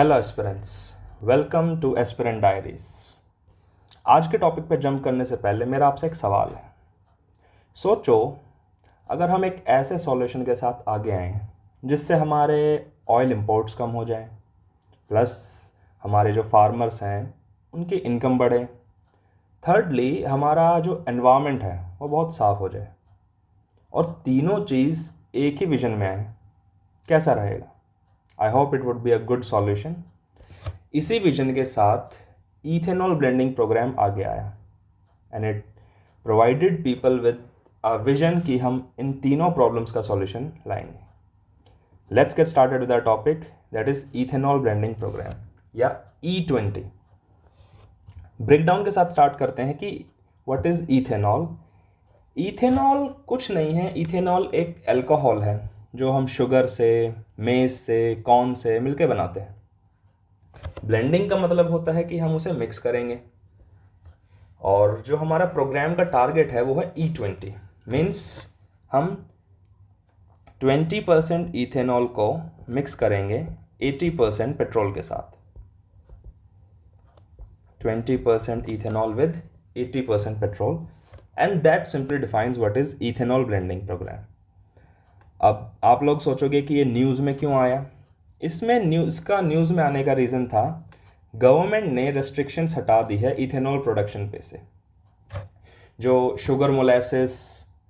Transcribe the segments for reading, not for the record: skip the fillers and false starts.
Hello aspirants, welcome to aspirant diaries. आज के topic पे जंप करने से पहले मेरा आपसे एक सवाल है। सोचो, अगर हम एक ऐसे सॉल्यूशन के साथ आगे आए हैं जिससे हमारे ऑयल इंपोर्ट्स कम हो जाएं, प्लस हमारे जो फार्मर्स हैं उनकी इनकम बढ़े, थर्डली हमारा जो एनवायरनमेंट है वो बहुत साफ़ हो जाए, और तीनों चीज़ एक ही विजन में आए, कैसा रहेगा? I hope it would be a good solution. इसी विजन के साथ इथेनॉल ब्लेंडिंग प्रोग्राम आगे आया and it provided people with a vision कि हम इन तीनों प्रॉब्लम्स का सॉल्यूशन लाएंगे। Let's get started with a topic that is ethanol blending programme या E20। ब्रेकडाउन के साथ स्टार्ट करते हैं कि व्हाट इज इथेनॉल। इथेनॉल कुछ नहीं है, इथेनॉल एक अल्कोहल है जो हम शुगर से, मेज से, कॉर्न से मिलके बनाते हैं। ब्लेंडिंग का मतलब होता है कि हम उसे मिक्स करेंगे, और जो हमारा प्रोग्राम का टारगेट है वो है E20। मीन्स हम 20% इथेनॉल को मिक्स करेंगे 80% पेट्रोल के साथ। 20% ethanol with 80% petrol, and that simply defines what is ethanol blending programme. अब आप लोग सोचोगे कि ये न्यूज़ में क्यों आया। इसमें न्यूज़ में आने का रीज़न था, गवर्नमेंट ने रेस्ट्रिक्शंस हटा दी है इथेनॉल प्रोडक्शन पे से। जो sugar molasses,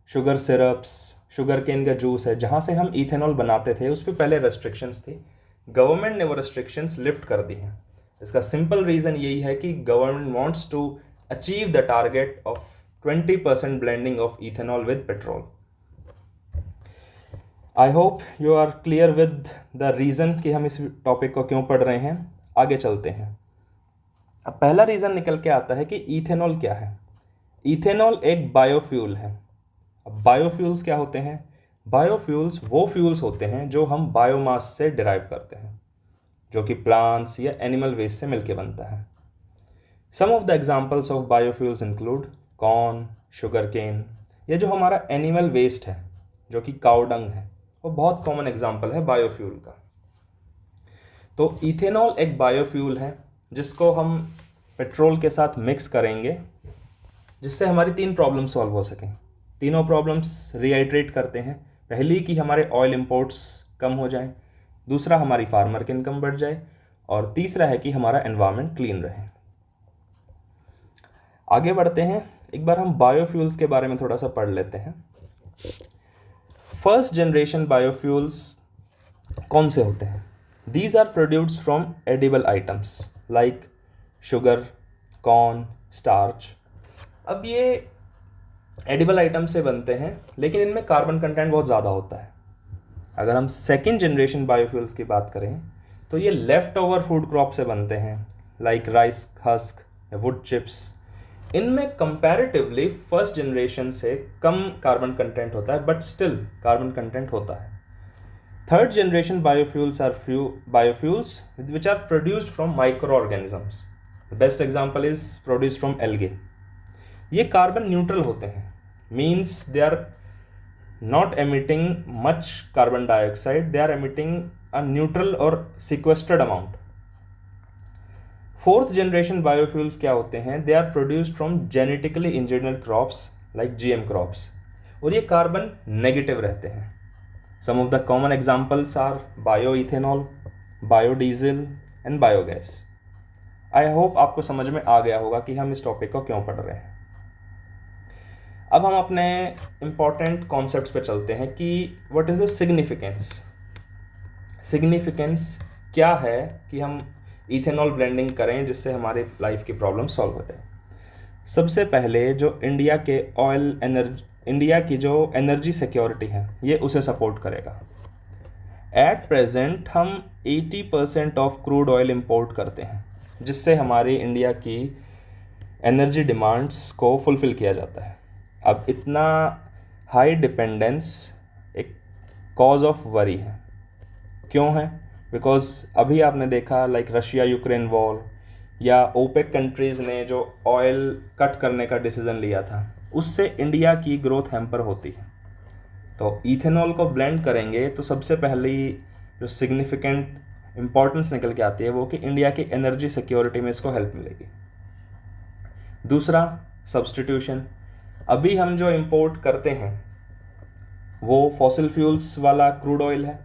sugar syrups, sugarcane का जूस है, जहाँ से हम इथेनॉल बनाते थे उस पर पहले रेस्ट्रिक्शंस थी। गवर्नमेंट ने वो रेस्ट्रिक्शंस लिफ्ट कर दी हैं। इसका सिंपल रीज़न यही है कि government wants to achieve the target of 20% blending of ethanol with petrol. I hope you are clear with the reason कि हम इस टॉपिक को क्यों पढ़ रहे हैं। आगे चलते हैं। अब पहला रीज़न निकल के आता है कि इथेनॉल क्या है। इथेनॉल एक बायोफ्यूल है। अब बायोफ्यूल्स क्या होते हैं? बायोफ्यूल्स वो फ्यूल्स होते हैं जो हम बायोमास से डिराइव करते हैं, जो कि प्लांट्स या एनिमल वेस्ट से मिलके बनता है। Some of the examples of biofuels include corn, sugarcane. ये जो हमारा एनिमल वेस्ट है, जो कि काउ डंग है, वो बहुत कॉमन एग्जाम्पल है बायोफ्यूल का। तो इथेनॉल एक बायोफ्यूल है जिसको हम पेट्रोल के साथ मिक्स करेंगे, जिससे हमारी तीन प्रॉब्लम सॉल्व हो सकें। तीनों प्रॉब्लम्स रीआइट्रेट करते हैं। पहली कि हमारे ऑयल इंपोर्ट्स कम हो जाएं, दूसरा हमारी फार्मर की इनकम बढ़ जाए, और तीसरा है कि हमारा एनवायरनमेंट क्लीन रहे। आगे बढ़ते हैं, एक बार हम बायोफ्यूल्स के बारे में थोड़ा सा पढ़ लेते हैं। फर्स्ट जनरेशन बायोफ्यूल्स कौन से होते हैं? These are produced from edible items like sugar, corn, starch। अब ये एडिबल आइटम से बनते हैं, लेकिन इनमें कार्बन कंटेंट बहुत ज़्यादा होता है। अगर हम सेकेंड जनरेशन बायोफ्यूल्स की बात करें तो ये लेफ़्ट ओवर फूड क्रॉप से बनते हैं, लाइक राइस हस्क या वुड चिप्स। इनमें कंपैरेटिवली फर्स्ट जनरेशन से कम कार्बन कंटेंट होता है, बट स्टिल कार्बन कंटेंट होता है। Third generation biofuels are biofuels which are produced from microorganisms. The best example is produced from algae. ये carbon neutral होते हैं, means they are not emitting much carbon dioxide, they are emitting a neutral or sequestered amount. Fourth generation biofuels क्या होते हैं? They are produced from genetically engineered crops like GM crops, और ये carbon negative रहते हैं। Some of the common examples are bioethanol, biodiesel and biogas. I hope आपको समझ में आ गया होगा कि हम इस टॉपिक को क्यों पढ़ रहे हैं। अब हम अपने इम्पॉर्टेंट कॉन्सेप्ट्स पे चलते हैं कि what is the significance। Significance क्या है कि हम इथेनॉल ब्लेंडिंग करें जिससे हमारी लाइफ की प्रॉब्लम सॉल्व हो जाए। सबसे पहले जो इंडिया की जो एनर्जी सिक्योरिटी है, ये उसे सपोर्ट करेगा। एट प्रेजेंट हम 80% ऑफ क्रूड ऑयल इंपोर्ट करते हैं, जिससे हमारी इंडिया की एनर्जी डिमांड्स को फुलफ़िल किया जाता है। अब इतना हाई डिपेंडेंस एक कॉज ऑफ वरी है। क्यों है? बिकॉज अभी आपने देखा लाइक रशिया यूक्रेन वॉर, या ओपेक कंट्रीज़ ने जो ऑयल कट करने का डिसीज़न लिया था, उससे इंडिया की ग्रोथ हैम्पर होती है। तो इथेनॉल को ब्लेंड करेंगे तो सबसे पहली जो सिग्निफिकेंट इम्पोर्टेंस निकल के आती है वो कि इंडिया की एनर्जी सिक्योरिटी में इसको हेल्प मिलेगी। दूसरा, सब्स्टिट्यूशन। अभी हम जो इंपोर्ट करते हैं वो फॉसिल फ्यूल्स वाला क्रूड ऑयल है,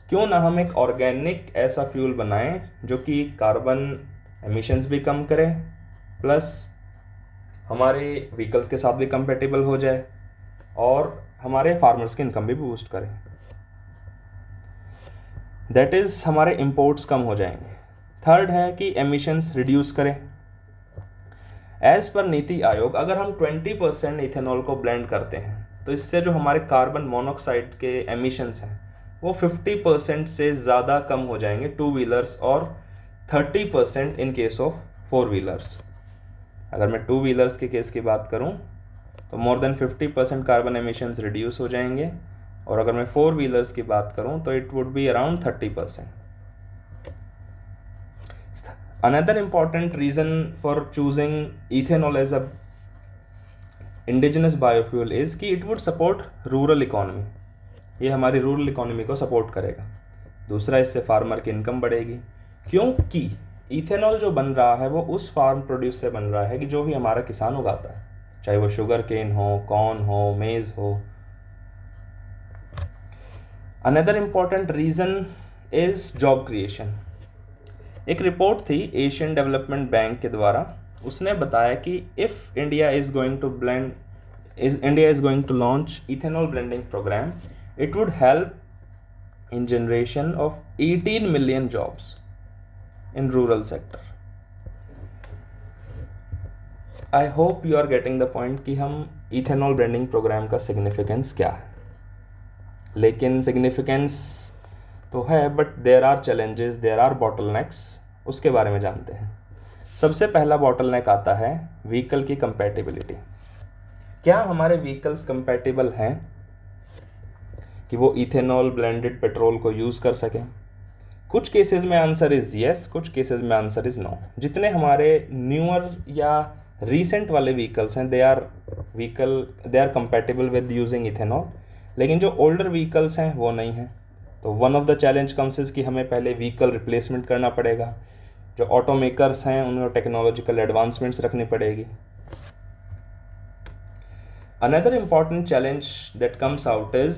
क्यों ना हम एक ऑर्गेनिक ऐसा फ्यूल बनाएं जो कि कार्बन एमिशंस भी कम करे, प्लस हमारे व्हीकल्स के साथ भी कंपेटेबल हो जाए और हमारे फार्मर्स की इनकम भी बूस्ट करे। दैट इज़ हमारे इंपोर्ट्स कम हो जाएंगे। थर्ड है कि एमिशंस रिड्यूस करें। एज पर नीति आयोग, अगर हम 20% इथेनॉल को ब्लेंड करते हैं तो इससे जो हमारे कार्बन मोनोऑक्साइड के एमिशंस हैं वो 50% से ज़्यादा कम हो जाएंगे टू व्हीलर्स और 30% in case of four wheelers. अगर मैं टू व्हीलर्स के केस की बात करूं तो more than 50% carbon emissions reduce हो जाएंगे, और अगर मैं फोर व्हीलर्स की बात करूं तो it would be around 30%। Another important reason for choosing ethanol as a indigenous biofuel is कि it would support rural economy। ये हमारी रूरल इकोनॉमी को सपोर्ट करेगा। दूसरा, इससे फार्मर की इनकम बढ़ेगी, क्योंकि इथेनॉल जो बन रहा है वो उस फार्म प्रोड्यूस से बन रहा है कि जो भी हमारा किसान उगाता है, चाहे वो शुगर केन हो, कॉर्न हो, मेज हो। Another important reason is job creation. एक रिपोर्ट थी एशियन डेवलपमेंट बैंक के द्वारा, उसने बताया कि if India is going to launch ethanol blending programme, it would help in generation of 18 million jobs in rural sector. I hope you are getting the point कि हम ethanol blending programme का significance क्या है। लेकिन significance तो है, but there are challenges, there are bottlenecks, उसके बारे में जानते हैं। सबसे पहला बॉटलनेक आता है व्हीकल की कंपैटिबिलिटी। क्या हमारे व्हीकल्स कंपैटिबल हैं कि वो इथेनॉल ब्लेंडेड पेट्रोल को यूज़ कर सकें? कुछ केसेस में आंसर इज़ येस, कुछ केसेस में आंसर इज़ नो। जितने हमारे न्यूअर या रीसेंट वाले व्हीकल्स हैं they are compatible with using ethanol, लेकिन जो ओल्डर व्हीकल्स हैं वो नहीं हैं। तो one of the challenge comes is कि हमें पहले व्हीकल रिप्लेसमेंट करना पड़ेगा। जो ऑटो मेकर्स हैं उनको टेक्नोलॉजिकल एडवांसमेंट्स रखनी पड़ेगी। Another important challenge that comes out is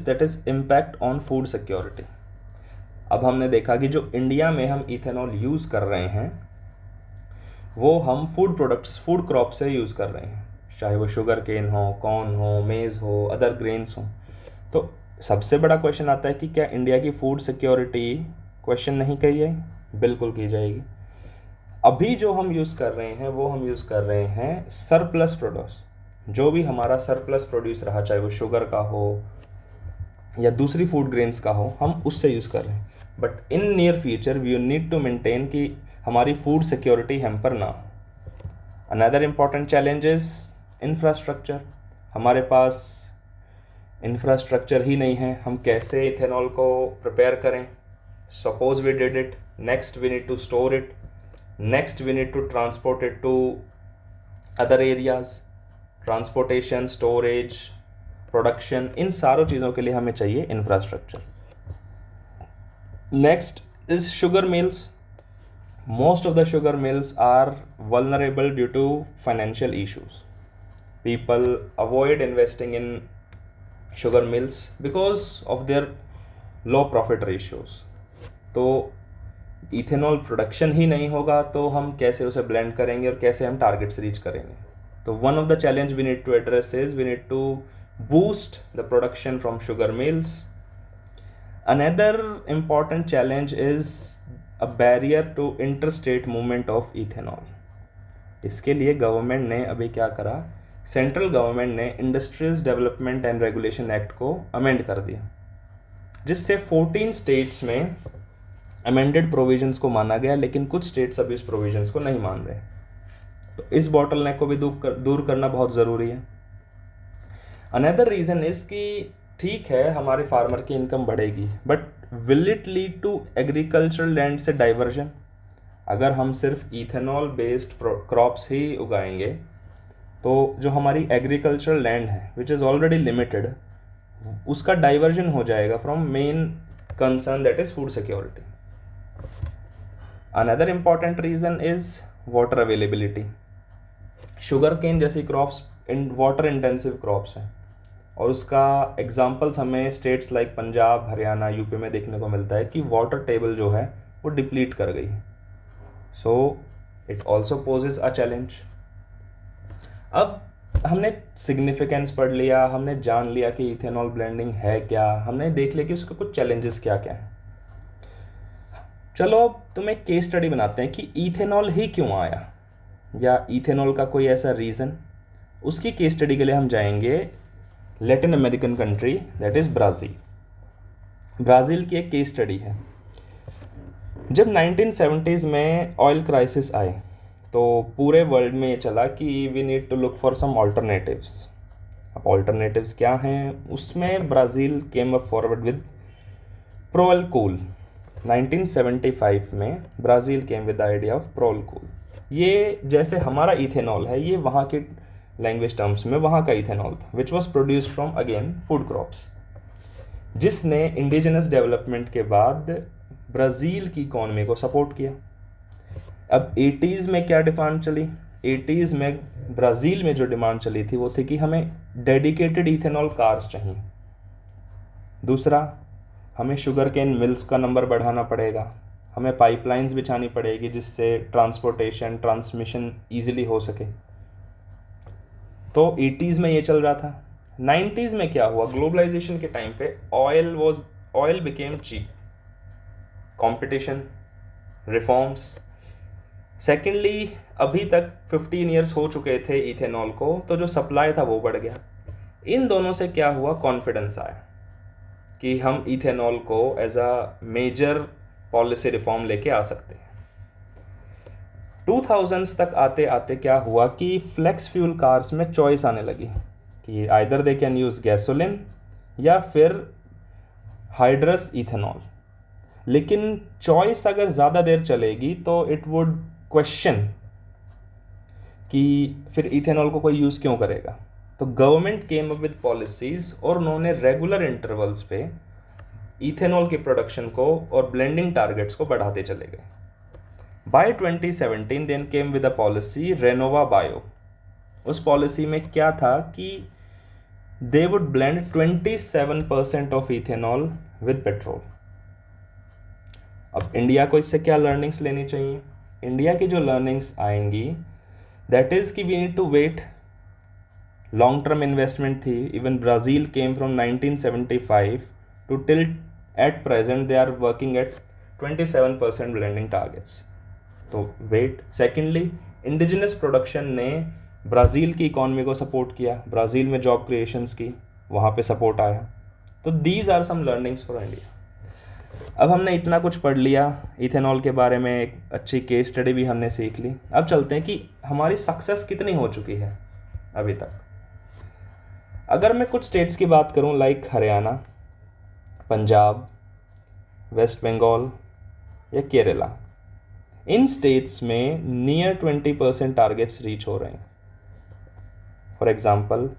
impact on food security। अब हमने देखा कि जो इंडिया में हम इथेनॉल यूज़ कर रहे हैं वो हम फूड प्रोडक्ट्स, फूड क्रॉप से यूज़ कर रहे हैं, चाहे वो शुगर केन हो, कॉर्न हो, मेज़ हो, अदर ग्रेन्स हो। तो सबसे बड़ा क्वेश्चन आता है कि क्या इंडिया की फूड सिक्योरिटी क्वेश्चन नहीं की जाए? बिल्कुल की जाएगी। अभी जो हम यूज़ कर रहे हैं वो हम यूज़ कर रहे हैं सरप्लस प्रोड्यूस। जो भी हमारा सरप्लस प्रोड्यूस रहा, चाहे वो शुगर का हो या दूसरी फूड ग्रेन्स का हो, हम उससे यूज़ कर रहे हैं। But in near future we need to maintain कि हमारी फूड सिक्योरिटी हैम्पर ना हो। Another important challenge is infrastructure. हमारे पास इंफ्रास्ट्रक्चर ही नहीं है, हम कैसे इथेनॉल को प्रिपेयर करें? Suppose we did it, next we need to store it, next we need to transport it to other areas. Transportation, storage, production, इन सारों चीज़ों के लिए हमें चाहिए infrastructure. Next is sugar mills. Most of the sugar mills are vulnerable due to financial issues. People avoid investing in sugar mills because of their low profit ratios. तो ethanol production ही नहीं होगा तो हम कैसे उसे ब्लेंड करेंगे और कैसे हम टारगेट्स रीच करेंगे? तो one of the challenge we need to address is we need to boost the production from sugar mills. Another important challenge is a barrier to interstate movement of ethanol. इसके लिए government ने अभी क्या करा, central government ने industries development and regulation act को amend कर दिया, जिससे 14 स्टेट्स में अमेंडेड प्रोविजंस को माना गया, लेकिन कुछ स्टेट्स अभी इस प्रोविजंस को नहीं मान रहे। तो इस बॉटलनेक को भी दूर करना बहुत ज़रूरी है। अनदर रीज़न इज़ कि ठीक है हमारे फार्मर की इनकम बढ़ेगी, but will it lead to agricultural land से डाइवर्जन? अगर हम सिर्फ इथेनॉल बेस्ड क्रॉप्स ही उगाएंगे तो जो हमारी एग्रीकल्चरल लैंड है विच इज़ ऑलरेडी लिमिटेड, उसका डाइवर्जन हो जाएगा from main concern that is food security. Another important reason is water availability. Sugarcane जैसी crops in water intensive crops हैं, और उसका एग्जांपल्स हमें states like Punjab, Haryana, UP में देखने को मिलता है कि वाटर टेबल जो है वो डिप्लीट कर गई। So it also possess a challenge. अब हमने सिग्निफिकेंस पढ़ लिया, हमने जान लिया कि इथेनॉल ब्लेंडिंग है क्या, हमने देख लिया कि उसके कुछ चैलेंजेस क्या क्या हैं। चलो अब तुम एक केस स्टडी बनाते हैं कि इथेनॉल ही क्यों आया, या इथेनॉल का कोई ऐसा रीज़न। उसकी केस स्टडी के लिए हम जाएंगे Latin American country, that is Brazil. Brazil की एक केस स्टडी है। जब 1970s में ऑयल क्राइसिस आए तो पूरे वर्ल्ड में ये चला कि we need to look for some alternatives. अब ऑल्टरनेटिव्स क्या हैं, उसमें Brazil came up forward with Proalcool. 1975 में Brazil came with the idea of Proalcool. ये जैसे हमारा इथेनॉल है, ये वहाँ के लैंग्वेज टर्म्स में वहाँ का इथेनॉल था, which was produced from again food crops, जिसने इंडिजिनस डेवलपमेंट के बाद ब्राज़ील की इकॉनमी को सपोर्ट किया। अब 80s में क्या डिमांड चली, 80s में ब्राज़ील में जो डिमांड चली थी वो थी कि हमें डेडिकेटेड इथेनॉल कार्स चाहिए। दूसरा, हमें शुगर केन मिल्स का नंबर बढ़ाना पड़ेगा, हमें पाइपलाइंस बिछानी पड़ेगी जिससे ट्रांसपोर्टेशन ट्रांसमिशन ईजिली हो सके। तो 80s में ये चल रहा था। 90s में क्या हुआ, ग्लोबलाइजेशन के टाइम पे oil became cheap, competition, reforms. Secondly, अभी तक 15 ईयर्स हो चुके थे इथेनॉल को, तो जो सप्लाई था वो बढ़ गया। इन दोनों से क्या हुआ, कॉन्फिडेंस आया कि हम इथेनॉल को as a major policy reform लेके आ सकते हैं। 2000s तक आते आते क्या हुआ कि फ्लेक्स फ्यूल कार्स में चॉइस आने लगी कि either they can use gasoline या फिर हाइड्रस इथेनॉल। लेकिन चॉइस अगर ज़्यादा देर चलेगी तो इट वुड क्वेश्चन कि फिर इथेनॉल को कोई यूज़ क्यों करेगा। तो government came up with policies और उन्होंने रेगुलर इंटरवल्स पे इथेनॉल की प्रोडक्शन को और ब्लेंडिंग टारगेट्स को बढ़ाते चले गए। By 2017 then came with a policy RenovaBio. उस पॉलिसी में क्या था कि they would blend 27% of ethanol with petrol. अब इंडिया को इससे क्या लर्निंग्स लेनी चाहिए, इंडिया की जो लर्निंग्स आएंगी दैट इज़ कि we need to wait. Long term investment थी। Even Brazil came from 1975 to till at present they are working at 27% blending targets, तो वेट। सेकेंडली, इंडिजिनस प्रोडक्शन ने ब्राज़ील की इकॉनमी को support किया, Brazil में job creations की, वहाँ पे सपोर्ट आया। तो these are some learnings for India. अब हमने इतना कुछ पढ़ लिया इथेनॉल के बारे में, एक अच्छी केस स्टडी भी हमने सीख ली। अब चलते हैं कि हमारी सक्सेस कितनी हो चुकी है अभी तक। अगर मैं कुछ स्टेट्स की बात करूं लाइक हरियाणा, पंजाब, वेस्ट बंगाल या केरला, इन स्टेट्स में नियर 20% टारगेट्स रीच हो रहे हैं। For example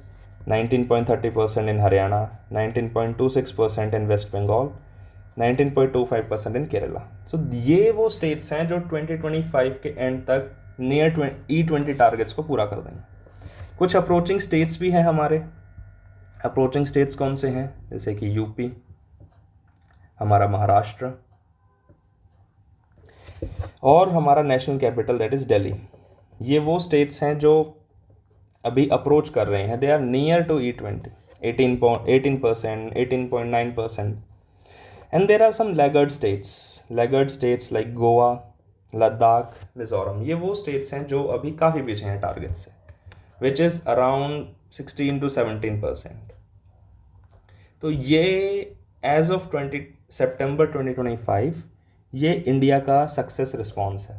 19.30% in Haryana, 19.26% in West Bengal, 19.25% in Kerala. So ये वो स्टेट्स हैं जो 2025 के एंड तक नियर E20 टारगेट्स को पूरा कर देंगे। कुछ अप्रोचिंग स्टेट्स भी हैं हमारे। अप्रोचिंग स्टेट्स कौन से हैं, जैसे कि यूपी, हमारा महाराष्ट्र, और हमारा national capital that is Delhi. ये वो स्टेट्स हैं जो अभी अप्रोच कर रहे हैं, they are near to E20, 18%, 18.9%. And there are some laggard states like Goa, Ladakh, Mizoram. ये वो स्टेट्स हैं जो अभी काफ़ी पीछे हैं टारगेट से, विच इज़ अराउंड 16 to 17%। तो ये एज ऑफ सितंबर 2025 ये इंडिया का सक्सेस रिस्पॉन्स है।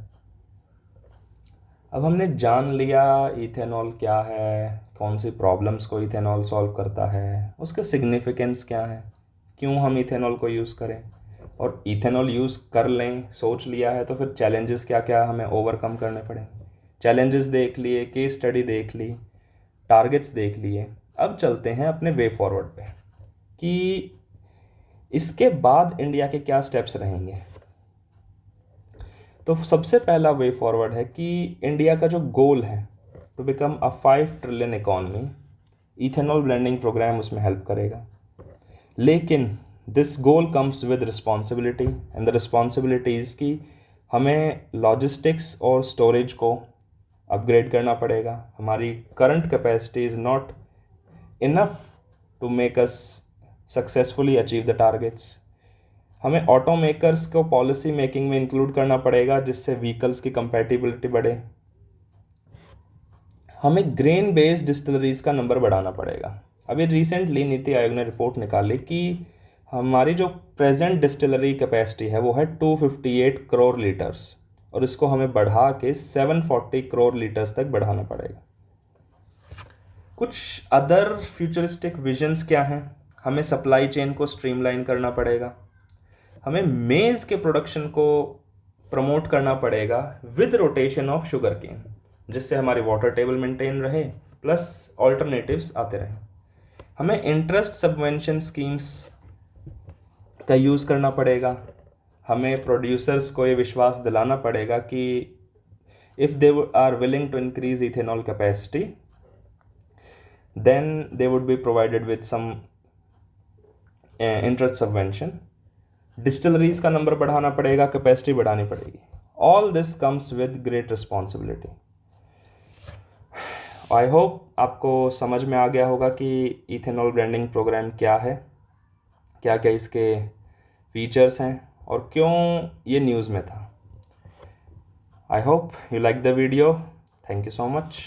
अब हमने जान लिया इथेनॉल क्या है, कौन सी प्रॉब्लम्स को इथेनॉल सॉल्व करता है, उसका सिग्निफिकेंस क्या है, क्यों हम इथेनॉल को यूज़ करें, और इथेनॉल यूज़ कर लें, सोच लिया है तो फिर चैलेंजेस क्या क्या हमें ओवरकम करने पड़ेंगे। चैलेंजेस देख लिए, केस स्टडी देख ली, टारगेट्स देख लिए। अब चलते हैं अपने वे फॉरवर्ड पे कि इसके बाद इंडिया के क्या स्टेप्स रहेंगे। तो सबसे पहला वे फॉरवर्ड है कि इंडिया का जो गोल है to become a 5 trillion economy, ethanol blending programme उसमें हेल्प करेगा। लेकिन this goal comes with responsibility, and the responsibility is कि हमें लॉजिस्टिक्स और स्टोरेज को अपग्रेड करना पड़ेगा। हमारी current capacity is not enough to make us successfully achieve the targets. हमें ऑटो मेकर्स को पॉलिसी मेकिंग में इंक्लूड करना पड़ेगा जिससे व्हीकल्स की कंपैटिबिलिटी बढ़े। हमें ग्रेन बेस्ड डिस्टिलरीज का नंबर बढ़ाना पड़ेगा। अभी रिसेंटली नीति आयोग ने रिपोर्ट निकाली कि हमारी जो प्रेजेंट डिस्टिलरी कैपेसिटी है वो है 258 करोड़ लीटर्स, और इसको हमें बढ़ा के 740 करोड़ लीटर्स तक बढ़ाना पड़ेगा। कुछ अदर फ्यूचरिस्टिक विजन्स क्या हैं? हमें सप्लाई चेन को स्ट्रीमलाइन करना पड़ेगा। हमें मेज के प्रोडक्शन को प्रमोट करना पड़ेगा with rotation of sugar cane, जिससे हमारी वाटर टेबल मेंटेन रहे प्लस ऑल्टरनेटिव्स आते रहें। हमें इंटरेस्ट सबवेंशन स्कीम्स का यूज़ करना पड़ेगा। हमें प्रोड्यूसर्स को ये विश्वास दिलाना पड़ेगा कि if they are willing to increase ethanol capacity then they would be provided with some interest subvention. Distilleries का नंबर बढ़ाना पड़ेगा, कैपेसिटी बढ़ानी पड़ेगी। All this comes with great responsibility. I hope आपको समझ में आ गया होगा कि इथेनॉल ब्लेंडिंग प्रोग्राम क्या है, क्या क्या इसके फीचर्स हैं और क्यों ये न्यूज़ में था। आई hope you like the video. Thank you so much.